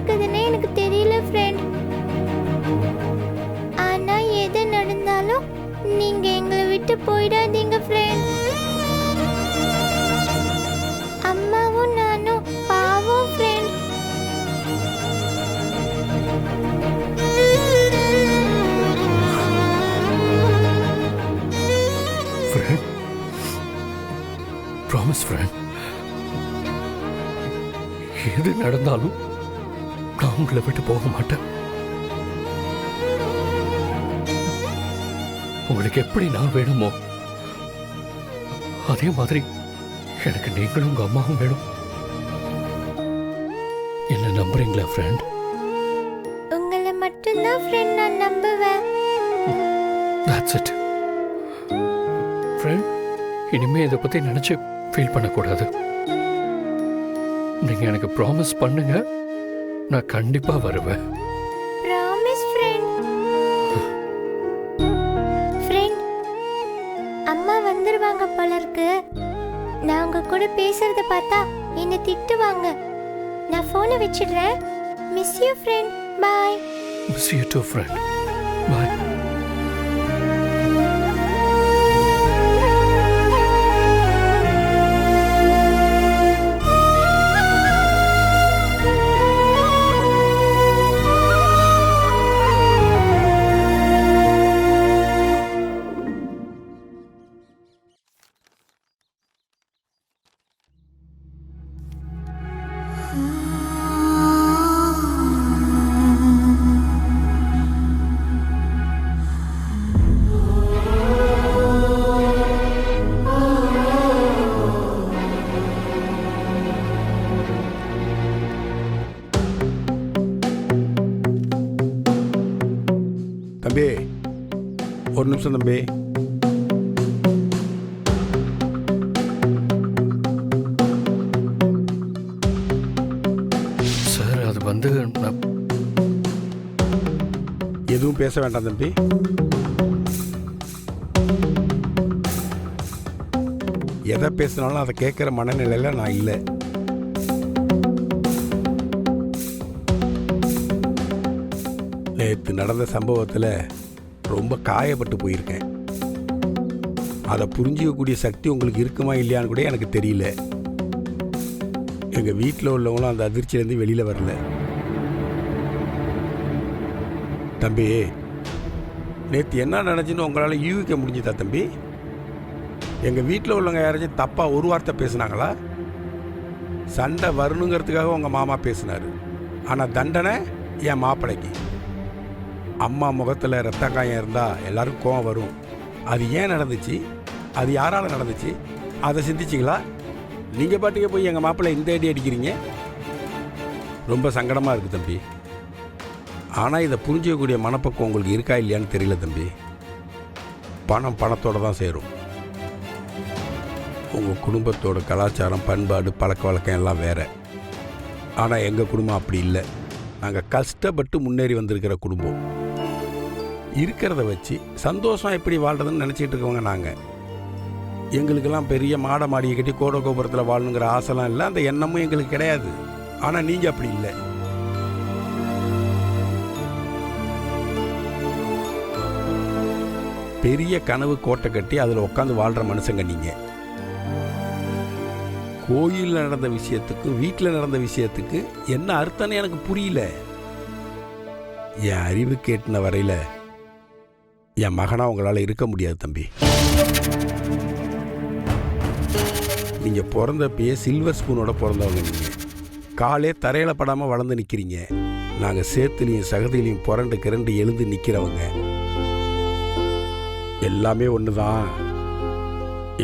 நடக்குதுன்னு எனக்கு தெரியல ஃப்ரெண்ட். ஆனா எது நடந்தாலும் நீங்க எங்களை விட்டு போயிடாதீங்க ஃப்ரெண்ட். அம்மாவும் நானும் பாவம் ஃப்ரெண்ட். ஃப்ரெண்ட், ப்ராமிஸ் ஃப்ரெண்ட், எது நடந்தாலும் நான் உங்களை விட்டு போக மாட்டேன். உங்களுக்கு எப்படி நான் வேணுமோ அதே மாதிரி எனக்கு நீங்களும் உங்க அம்மாவும் வேணும். என்ன நம்புறீங்களா ஃப்ரெண்ட்? உங்களை மட்டும்தான் ஃப்ரெண்ட் நான் நம்புவேன். That's it. ஃப்ரெண்ட், இனிமே இதை பத்தி நினைச்சு ஃபீல் பண்ணக்கூடாது. நீங்க எனக்கு ப்ராமிஸ் பண்ணுங்க, நான் கண்டிப்பா வருவேன். Promise friend. ஃப்ரெண்ட், அம்மா வந்துருவாங்க போல இருக்கு. நான் உங்க கூட பேசுறத பார்த்தா என்ன திட்டுவாங்க. நான் போனை வச்சிடுறேன். Miss you friend. Bye. Miss you too friend. Bye. தம்பி, ஒரு நிமிஷம் தம்பி. சார், அது வந்து எதுவும் பேச வேண்டாம் தம்பி. எதை பேசினாலும் அதை கேட்குற மனநிலையில் நான் இல்லை. நேற்று நடந்த சம்பவத்தில் ரொம்ப காயப்பட்டு போயிருக்கேன். அதை புரிஞ்சிக்கக்கூடிய சக்தி உங்களுக்கு இருக்குமா இல்லையான்னு கூட எனக்கு தெரியல. எங்கள் வீட்டில் உள்ளவங்களும் அந்த அதிர்ச்சியிலேருந்து வெளியில் வரல. தம்பி, நேற்று என்ன நடந்துச்சுன்னு உங்களால் யூகிக்க முடிஞ்சுதா தம்பி? எங்கள் வீட்டில் உள்ளவங்க யாராச்சும் தப்பாக ஒரு வார்த்தை பேசுனாங்களா? சண்டை வரணுங்கிறதுக்காக உங்கள் மாமா பேசினார். ஆனால் தண்டனை என் மாப்பிள்ளைக்கு. அம்மா முகத்தில் ரத்த காயம் இருந்தால் எல்லாரும் கோவம் வரும். அது ஏன் நடந்துச்சு, அது யாரால் நடந்துச்சு, அதை சிந்திச்சிங்களா? நீங்கள் பாட்டுக்கே போய் எங்கள் மாப்பிள்ளை இந்த அடி அடிக்கிறீங்க. ரொம்ப சங்கடமாக இருக்குது தம்பி. ஆனால் இதை புரிஞ்சிக்கக்கூடிய மனப்பக்குவம் உங்களுக்கு இருக்கா இல்லையான்னு தெரியல தம்பி. பணம் பணத்தோடு தான் சேரும். உங்கள் குடும்பத்தோட கலாச்சாரம், பண்பாடு, பழக்க வழக்கம் எல்லாம் வேறு. ஆனால் எங்கள் குடும்பம் அப்படி இல்லை. நாங்கள் கஷ்டப்பட்டு முன்னேறி வந்திருக்கிற குடும்பம். இருக்கிறத வச்சு சந்தோஷம் எப்படி வாழ்கிறதுன்னு நினச்சிட்டு இருக்கவங்க நாங்கள். எங்களுக்கெல்லாம் பெரிய மாட மாடியை கட்டி கோட கோபுரத்தில் வாழணுங்கிற ஆசைலாம் இல்லை, அந்த எண்ணமும் எங்களுக்கு கிடையாது. ஆனால் நீங்கள் அப்படி இல்லை. பெரிய கனவு கோட்டை கட்டி அதில் உட்காந்து வாழ்கிற மனுஷங்க நீங்கள். கோயிலில் நடந்த விஷயத்துக்கு வீட்டில் நடந்த விஷயத்துக்கு என்ன அர்த்தம்னு எனக்கு புரியல. என் அறிவு கேட்டின வரையில் என் மகனாக உங்களால் இருக்க முடியாது தம்பி. நீங்கள் பிறந்தப்பயே சில்வர் ஸ்பூனோட பிறந்தவங்க. நீங்கள் காலே தரையில் படாமல் வளர்ந்து நிற்கிறீங்க. நாங்கள் சேத்துலையும் சகதிலையும் புரண்டு கிரண்டு எழுந்து நிற்கிறவங்க. எல்லாமே ஒன்று தான்,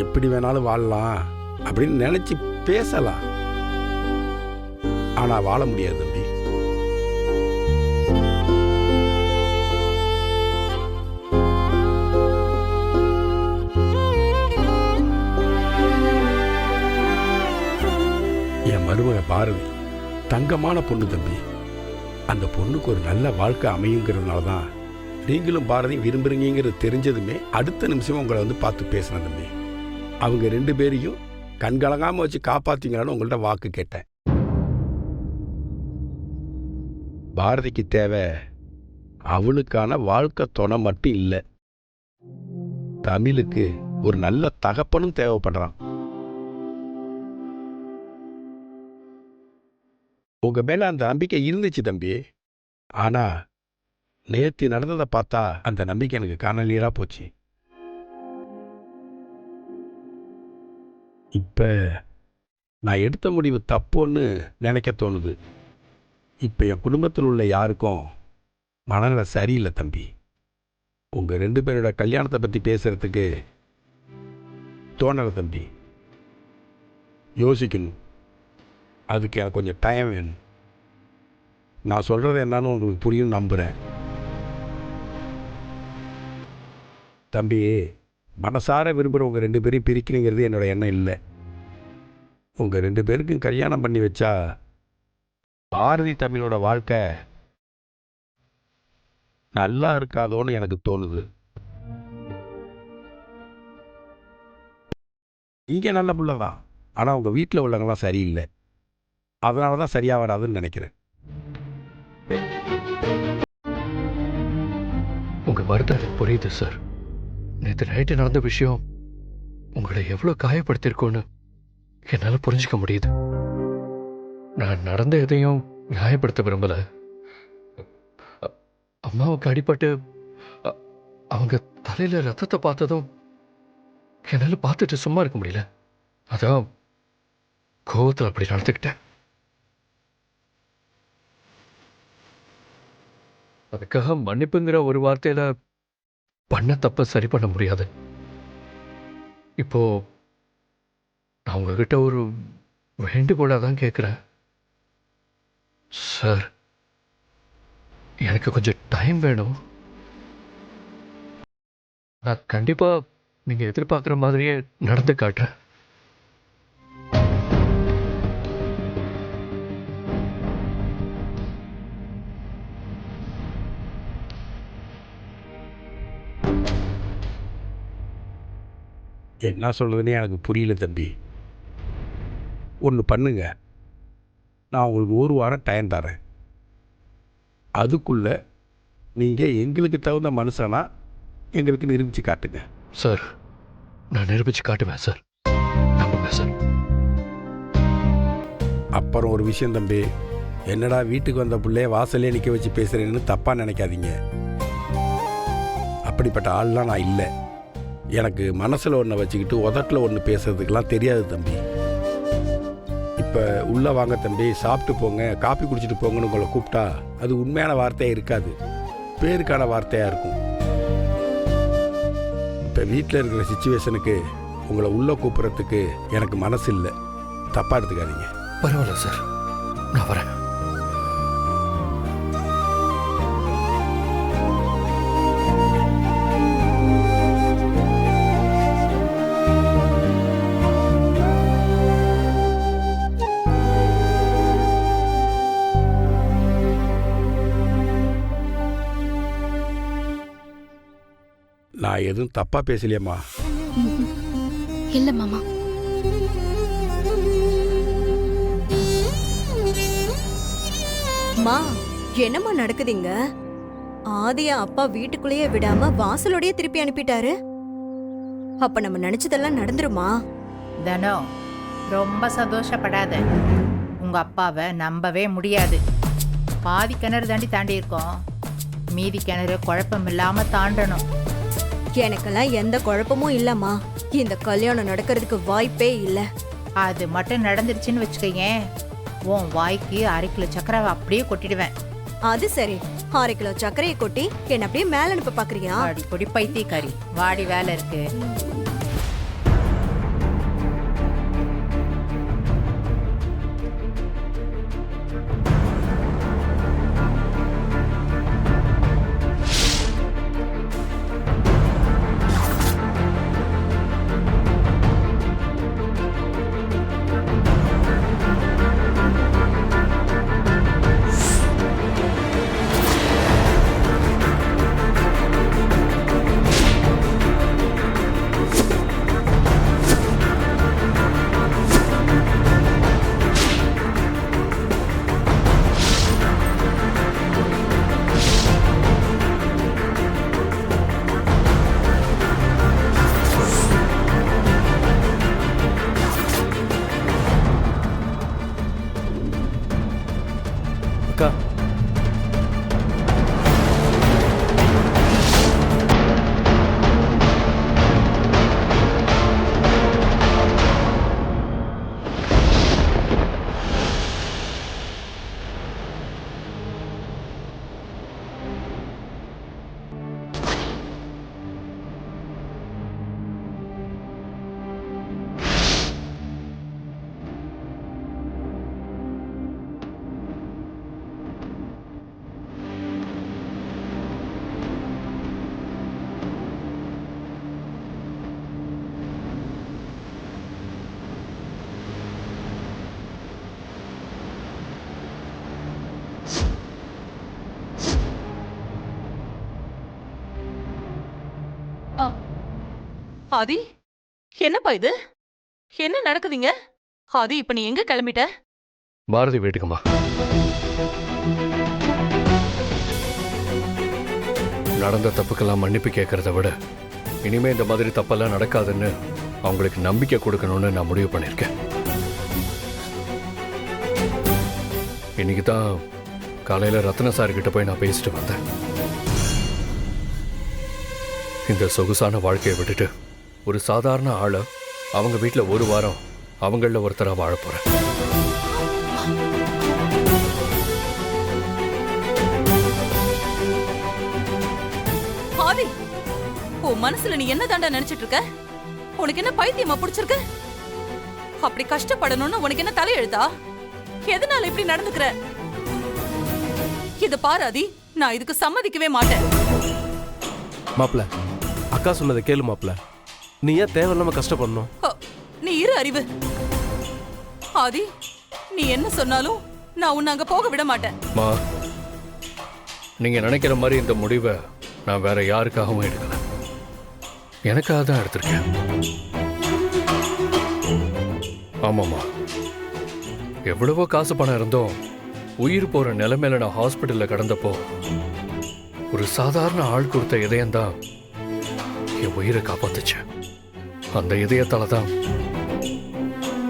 எப்படி வேணாலும் வாழலாம் அப்படின்னு நினச்சி பேசலாம். ஆனால் வாழ முடியாது தம்பி. என் மருமக பாரதி தங்கமான பொண்ணு தம்பி. அந்த பொண்ணுக்கு ஒரு நல்ல வாழ்க்கை அமையுங்கிறதுனால தான் நீங்களும் பாரதியும் விரும்புறீங்கிறது தெரிஞ்சதுமே அடுத்த நிமிஷம் உங்களை வந்து பார்த்து பேசினேன் தம்பி. அவங்க 2 பேரையும் கண்கலங்காமல் வச்சு காப்பாற்றிங்களான்னு உங்கள்கிட்ட வாக்கு கேட்டேன். பாரதிக்கு தேவை அவளுக்கான வாழ்க்கை துணை மட்டும் இல்லை, தமிழுக்கு ஒரு நல்ல தகப்பனும் தேவைப்படுறான். உங்க மேல அந்த நம்பிக்கை இருந்துச்சு தம்பி. ஆனா நேத்து நடந்ததை பார்த்தா அந்த நம்பிக்கை எனக்கு காணலீரா போச்சு. இப்ப நான் எடுத்த முடிவு தப்புன்னு நினைக்க தோணுது. இப்ப என் குடும்பத்தில் உள்ள யாருக்கும் மனநிலை சரியில்லை தம்பி. உங்க 2 பேரோட கல்யாணத்தை பத்தி பேசுறதுக்கு தோணலை தம்பி. யோசிக்கணும். அதுக்கு எனக்கு கொஞ்சம் டைம் வேணும். நான் சொல்றது என்னன்னு உங்களுக்கு புரியும் நம்புறேன். தம்பி, மனசார விரும்புகிறவங்க 2 பேரையும் பிரிக்கணுங்கிறது என்னோட எண்ணம் இல்லை. உங்க 2 பேருக்கும் கல்யாணம் பண்ணி வச்சா பாரதி தமிழோட வாழ்க்கை நல்லா இருக்காதோன்னு எனக்கு தோணுது. இங்கே நல்ல புள்ள தான், ஆனால் உங்கள் வீட்டில் உள்ளவங்களாம் சரியில்லை. அதனால தான் சரியாக வராதுன்னு நினைக்கிறேன். உங்கள் வருத்தம் எனக்கு புரியுது சார். நேற்று நைட்டு நடந்த விஷயம் உங்களை எவ்வளோ காயப்படுத்தியிருக்கோன்னு என்னால் புரிஞ்சிக்க முடியுது. நான் நடந்த எதையும் நியாயப்படுத்த விரும்பலை. அம்மாவுக்கு அடிபட்டு அவங்க தலையில் ரத்தத்தை பார்த்ததும் என்னால் பார்த்துட்டு சும்மா இருக்க முடியல. அதான் கோவத்தில் அப்படி நடந்துக்கிட்டேன். அதுக்காக மன்னிப்புங்கிற ஒரு வார்த்தையில பண்ண தப்ப சரி பண்ண முடியாது. இப்போ நான் உங்ககிட்ட ஒரு வேண்டுகோளா தான் கேட்குறேன் சார். எனக்கு கொஞ்சம் டைம் வேணும். நான் கண்டிப்பா நீங்க எதிர்பார்க்குற மாதிரியே நடந்து காட்டுறேன். என்ன சொல்கிறதுனே எனக்கு புரியல தம்பி. ஒன்று பண்ணுங்க, நான் உங்களுக்கு 1 வாரம் டைம் தரேன். அதுக்குள்ளே நீங்கள் எங்களுக்கு தகுந்த மனுஷனா எங்களுக்கு நிரூபித்து காட்டுங்க. சார், நான் நிரூபிச்சு காட்டுவேன் சார். நம்புங்க சார். அப்புறம் ஒரு விஷயம் தம்பி, என்னடா வீட்டுக்கு வந்த பிள்ளைய வாசலே நிற்க வச்சு பேசுகிறேன்னு தப்பாக நினைக்காதீங்க. அப்படிப்பட்ட ஆள்லாம் நான் இல்லை. எனக்கு மனசில் ஒன்றை வச்சுக்கிட்டு உதட்டில் ஒன்று பேசுறதுக்கெலாம் தெரியாது தம்பி. இப்போ உள்ளே வாங்க தம்பி, சாப்பிட்டு போங்க, காப்பி குடிச்சிட்டு போங்கன்னு உங்களை கூப்பிட்டா அது உண்மையான வார்த்தையாக இருக்காது, பேருக்கான வார்த்தையாக இருக்கும். இப்போ வீட்டில் இருக்கிற சிச்சுவேஷனுக்கு உங்களை உள்ளே கூப்பிட்றதுக்கு எனக்கு மனசு இல்லை. தப்பாக எடுத்துக்காதீங்க. பரவாயில்ல சார், நான் வரேன். நான் எதுவும் தப்பாக பேசலையம்மா? இல்ல மாமா. மா, என்னம்மா நடக்குதுங்க? ஆதியா அப்பா வீட்டுக்குள்ளேயே விடாம வாசலோடயே திருப்பி அனுப்பிட்டாரு. அப்ப நம்ம நினைச்சதெல்லாம் நடந்துருமா? தனோ, ரொம்ப சந்தோஷப்படாத. உங்க அப்பாவை நம்பவே முடியாது. பாதி கிணறு தாண்டி இருக்கோம், மீதி கிணறு குழப்பம் இல்லாம தாண்டணும். எனக்கெல்லாம் எந்த குழப்பமும் இல்லம்மா. இந்த கல்யாணம் நடக்கிறதுக்கு வாய்ப்பே இல்ல. அது மட்டும் நடந்துருச்சுன்னு வச்சுக்கேன், உன் வாய்க்கு 1/2 கிலோ சக்கரை அப்படியே கொட்டிடுவேன். அது சரி, 1/2 கிலோ சர்க்கரையை கொட்டி என்ன அப்படியே மேல அனுப்ப பாக்குறியா? அடி பொடி பைத்தியக்காரி, வாடி வேலை இருக்கு. அக்கா ஆதி, என்னப்பா இது? என்ன நடக்குதுங்க? ஆதி, இப்ப நீ எங்க கிளம்பிட்ட? பாரதி வீட்டுக்குமா. நடந்த தப்புக்கெல்லாம் மன்னிப்பு கேட்கறத விட இனிமே இந்த மாதிரி தப்பெல்லாம் நடக்காதுன்னு அவங்களுக்கு நம்பிக்கை கொடுக்கணும்னு நான் முடிவு பண்ணியிருக்கேன். இன்னைக்கு தான் காலையில் ரத்ன சார் கிட்ட போய் நான் பேசிட்டு வந்தேன். இந்த சொகுசான வாழ்க்கையை விட்டுட்டு ஒரு சாதாரண ஆளை அவங்க வீட்டில் ஒரு வாரம் அவங்கள ஒருத்தராக வாழ போறேன். ஆதி, உன் மனசுல நீ என்ன தாண்டா நினைச்சிட்டு இருக்க? உனக்கு என்ன பைத்தியமா பிடிச்சிருக்கு? அப்படி கஷ்டப்படணும்னு உனக்கு என்ன தலையெழுத்தா? எதனால இப்படி நடந்துக்கிற? இத பாரு ஆதி, நான் இதுக்கு சம்மதிக்கவே மாட்டேன். மாப்பிள்ள, அக்கா சொன்னதை கேளு மாப்பிள்ள. நீ ஏன் தேவையில்லாம கஷ்டப்படணும்? நீ இரு அறிவு. ஆதி, நீ என்ன சொன்னாலும் நான் உன்னை அங்க போக விட மாட்டேன். மா, நீங்க நினைக்கிற மாதிரி இந்த முடிவை நான் வேற யாருக்காகவும் எடுக்கல, எனக்காக தான் எடுத்திருக்கேன். ஆமாம்மா, எவ்வளவோ காசு பணம் இருந்தோம் உயிர் போற நிலைமையில நான் ஹாஸ்பிட்டல்ல கிடந்தப்போ ஒரு சாதாரண ஆள் கொடுத்த இதயம் தான் என் உயிரை காப்பாத்துச்சு. அந்த இதயத்தால தான்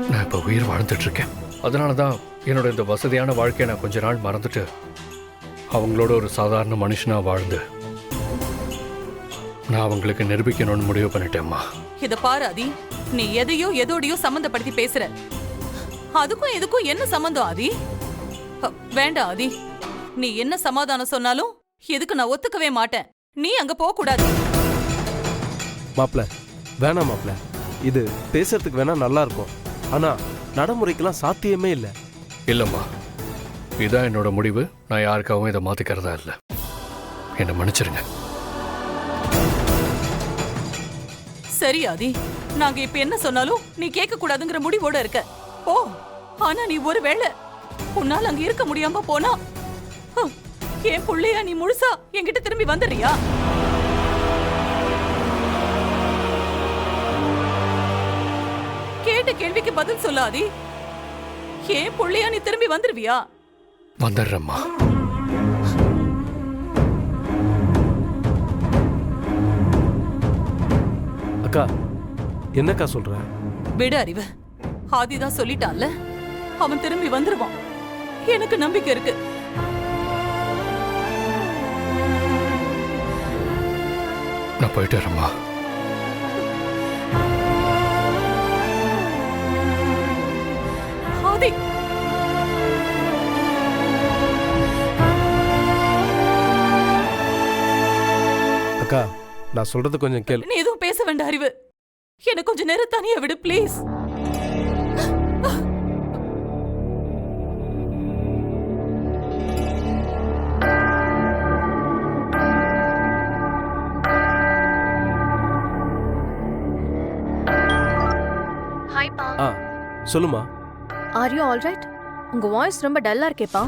நான் இப்ப உயிர் வாழ்ந்துட்டு இருக்கேன். அதனாலதான் என்னோட இந்த வசதியான வாழ்க்கையை நான் கொஞ்ச நாள் மறந்துட்டு அவங்களோட ஒரு சாதாரண மனுஷனா வாழ்ந்து நான் அவங்களுக்கு நிரூபிக்கணும்னு முடிவு பண்ணிட்டேம்மா. இத பாரு ஆதி, நீ எதையோ எதோடையோ சம்பந்தப்படுத்தி பேசுற. அதுக்கும் இதுக்கும் என்ன சம்பந்தம் ஆதி? வேண்டாம் ஆதி, நீ என்ன சமாதானம் சொன்னாலும் எதுக்கு நான் ஒத்துக்கவே மாட்டேன். நீ அங்க போக கூடாது. மாப்பிள்ள, வேணாம் மாப்பிள்ள. இது பேசுறதுக்கு வேணா நல்லா இருக்கும், ஆனா நடைமுறைக்கெல்லாம் சாத்தியமே இல்லை. இல்லம்மா, இதான் என்னோட முடிவு. நான் யாருக்காகவும் இதை மாத்திக்கிறதா இல்லை. என்னை மன்னிச்சிருங்க. சரி ஆதி, நாங்க இப்ப என்ன சொன்னாலும் நீ கேட்க கூடாதுங்கிற முடிவோட இருக்க. ஓ, ஆனா நீ ஒருவேளை உன்னால அங்க இருக்க முடியாம போனா என் புள்ளையா நீ முழுசா என்கிட்ட திரும்பி வந்துடுறியா? கேட்ட கேள்விக்கு பதில் சொல்லாதி. ஏன் புள்ளையா நீ திரும்பி வந்துருவியா? வந்துடுறேம்மா. அக்கா, என்னக்கா சொல்ற? விடு அறிவு. ஆதிதான் சொல்லிட்டான்ல, அவன் திரும்பி வந்துருவான். எனக்கு நம்பிக்கை இருக்கு. நான் போயிட்டு வரேம்மா. ஆதி, அக்கா, நான் சொல்றது கொஞ்சம் கேளு. நீ எதுவும் பேச வேண்டாம் அறிவு. எனக்கு கொஞ்சம் நேரம் தனியா விடு ப்ளீஸ். ஹாய்ப்பா. ஆ, சொல்லுமா. Are you alright? உங்க வாய்ஸ் ரொம்ப டல்லா இருக்கேப்பா.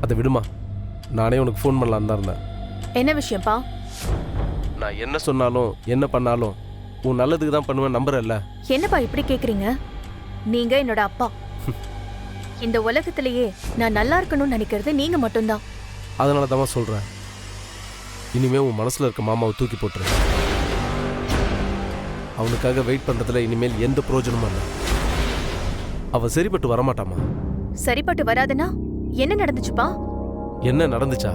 அதை விடுமா, நானே உனக்கு ஃபோன் பண்ணலான்னு தான் இருந்தேன். என்ன விஷயம்ப்பா? நான் என்ன சொன்னாலும் என்ன பண்ணாலும் உன் நல்லதுக்கு தான் பண்ணுவேன், நம்புறல்ல? என்னப்பா இப்படி கேக்குறீங்க? நீங்க என்னோட அப்பா. இந்த உலகத்திலேயே நான் நல்லா இருக்கணும்னு நினைக்கிறது நீங்க மட்டும்தான். அதனால தான் சொல்றேன், இனிமே உன் மனசுல இருக்க மாமாவை தூக்கி போட்டுரு. அவனுக்காக வெயிட் பண்றதுல இனிமேல் எந்த பிரயோஜனமும் இல்லை. அவ சரிப்பட்டு வரமாட்டாமா. சரிப்பட்டு வராதுன்னா என்ன நடந்துச்சுப்பா? என்ன நடந்துச்சா,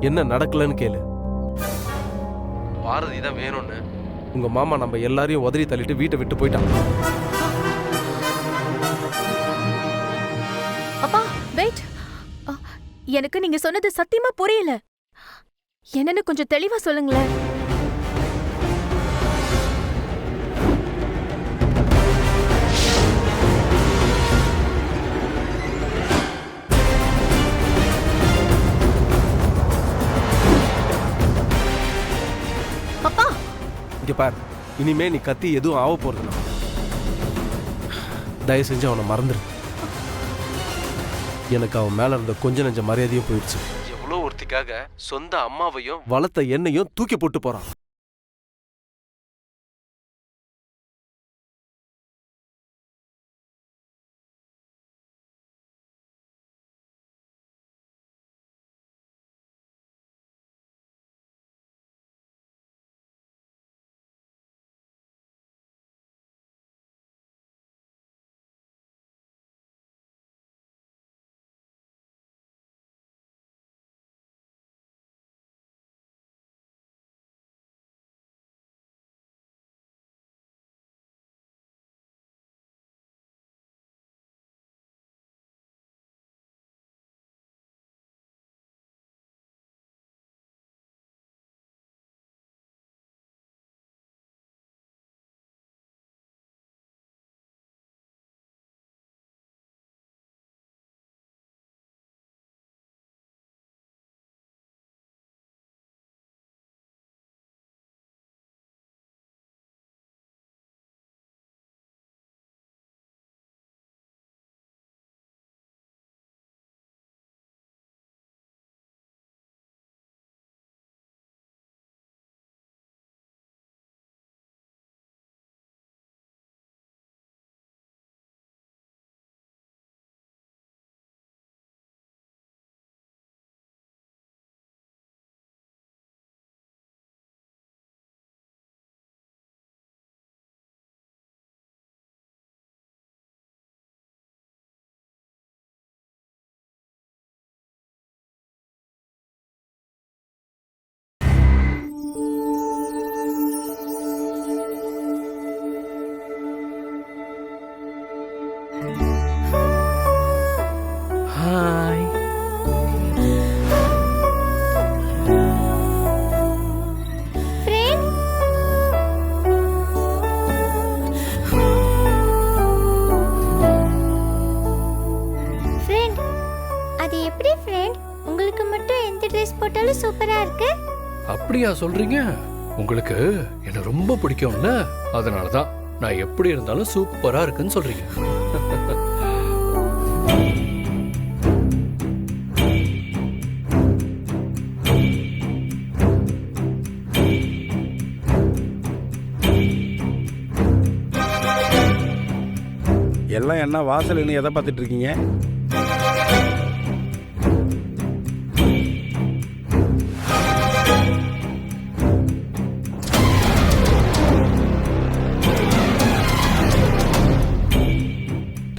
என்ன நடக்கலன்னு கேளு. பாரதி தான் வேணும்னு உங்க மாமா நம்ம எல்லாரையும் உதறி தள்ளிட்டு வீட்டை விட்டு போயிட்டான். அப்பா வெயிட், எனக்கு நீங்க சொன்னது சத்தியமா புரியல. என்னன்னு கொஞ்சம் தெளிவா சொல்லுங்களேன். அப்பா இங்க பார், இனிமே நீ கத்தி எதுவும் ஆக போறதுனா தயவு செஞ்சு அவனை மறந்துரு. எனக்கு அவன் மேல இருந்த கொஞ்ச நெஞ்ச மரியாதையும் போயிடுச்சு. எவ்வளோ ஒருத்திக்காக சொந்த அம்மாவையும் வளர்த்த எண்ணையும் தூக்கி போட்டு போறான். ஹாய். ஃப்ரெண்ட், ஃப்ரெண்ட், அது எப்படி ஃப்ரெண்ட்? உங்களுக்கு மட்டும் எந்த ட்ரெஸ் போட்டாலும் சூப்பரா இருக்கு. அப்படியா சொல்றீங்க? உங்களுக்கு என்ன ரொம்ப பிடிக்கும்ல, அதனால தான் நான் எப்படி இருந்தாலும் சூப்பரா இருக்குன்னு சொல்றீங்க. எல்லாம் என்ன வாசல்னு எதை பார்த்துட்டு இருக்கீங்க?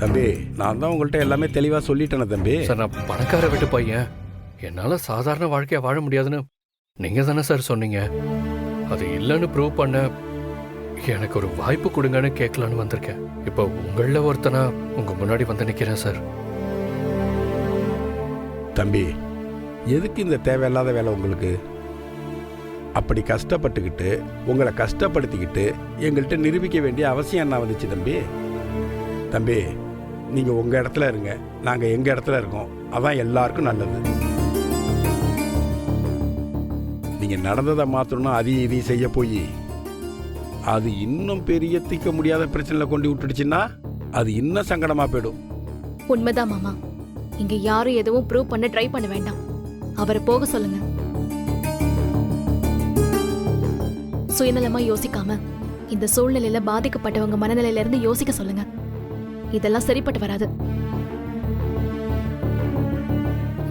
தம்பி, நான் தான் உங்கள்கிட்ட எல்லாமே தெளிவாக சொல்லிட்டேனே தம்பி. சார், நான் பணக்கார வீட்டு பையன், என்னால சாதாரண வாழ்க்கைய வாழ முடியாதுன்னு நீங்க தானே சார் சொன்னீங்க. அது இல்லைன்னு ப்ரூவ் பண்ண எனக்கு ஒரு வாய்ப்பு கொடுங்கன்னு கேட்கலான்னு வந்திருக்கேன். இப்போ உங்கள ஒருத்தனா உங்க முன்னாடி வந்து நிக்கிறேன் சார். தம்பி, எதுக்கு இந்த தேவையில்லாத வேலை உங்களுக்கு? அப்படி கஷ்டப்பட்டுக்கிட்டு உங்களை கஷ்டப்படுத்திக்கிட்டு எங்கள்கிட்ட நிரூபிக்க வேண்டிய அவசியம் என்ன வந்துச்சு தம்பி? தம்பி, நீங்கள் உங்கள் இடத்துல இருங்க, நாங்கள் எங்கள் இடத்துல இருக்கோம். அதான் எல்லாருக்கும் நல்லது. நீங்கள் நடந்ததை மாற்றணும்னா இதையும் செய்ய போய் அது இன்னும் பெரிய தீர்க்க முடியாத பிரச்சனையில் கொண்டு விட்டுடுச்சுன்னா அது இன்னும் சங்கடமாக போயிடும். உண்மைதான் மாமா. இங்க யாரும் எதுவும் ப்ரூவ் பண்ண ட்ரை பண்ண வேண்டாம். அவரை போக சொல்லுங்க. சுயநலமா யோசிக்காம இந்த சூழ்நிலையில பாதிக்கப்பட்டவங்க மனநிலையில இருந்து யோசிக்க சொல்லுங்க. இதெல்லாம் சரிப்பட்டு வராது.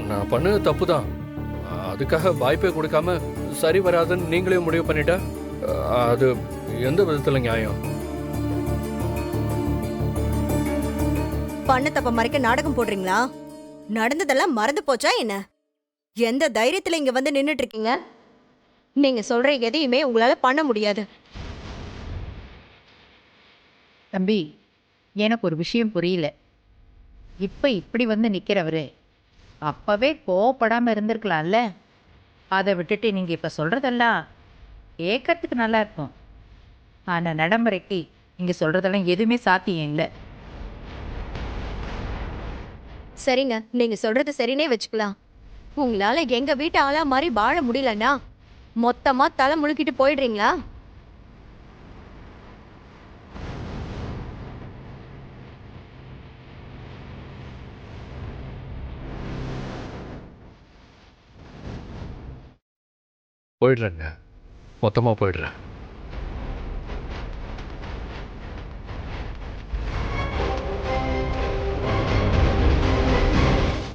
நான் பண்ணது தப்பு தான், அதுக்காக வாய்ப்பே கொடுக்காம சரி வராதுன்னு நீங்களே முடிவு பண்ணிட்டா அது எந்த விதத்துல நியாயம்? பண்ண தப்ப மறைக்க நாடகம் போடுறீங்களா? நடந்ததெல்லாம் மறந்து போச்சா என்ன? எந்த தைரியத்துல இங்க வந்து நின்னுட்டு இருக்கீங்க? நீங்க சொல்ற எதையுமே உங்களால பண்ண முடியாது. தம்பி, எனக்கு ஒரு விஷயம் புரியல. இப்ப இப்படி வந்து நிக்கிறவரு அப்பவே கோவப்படாம இருந்திருக்கலாம்ல. அதை விட்டுட்டு நீங்க இப்ப சொல்றதெல்லாம் கேட்கறதுக்கு நல்லா இருக்கும். ஆனா நடைமுறைக்கு நீங்க சொல்றதெல்லாம் எதுவுமே சாத்தியம் இல்லை. சரிங்க, நீங்க சொல்றது சரினே வச்சுக்கலாம். உங்களால எங்க வீட்டு ஆளா மாதிரி வாழ முடியலன்னா மொத்தமா தலை முழுக்கிட்டு போயிடுறீங்களா? போயிடுறேங்க, மொத்தமாக போயிடுறேன்.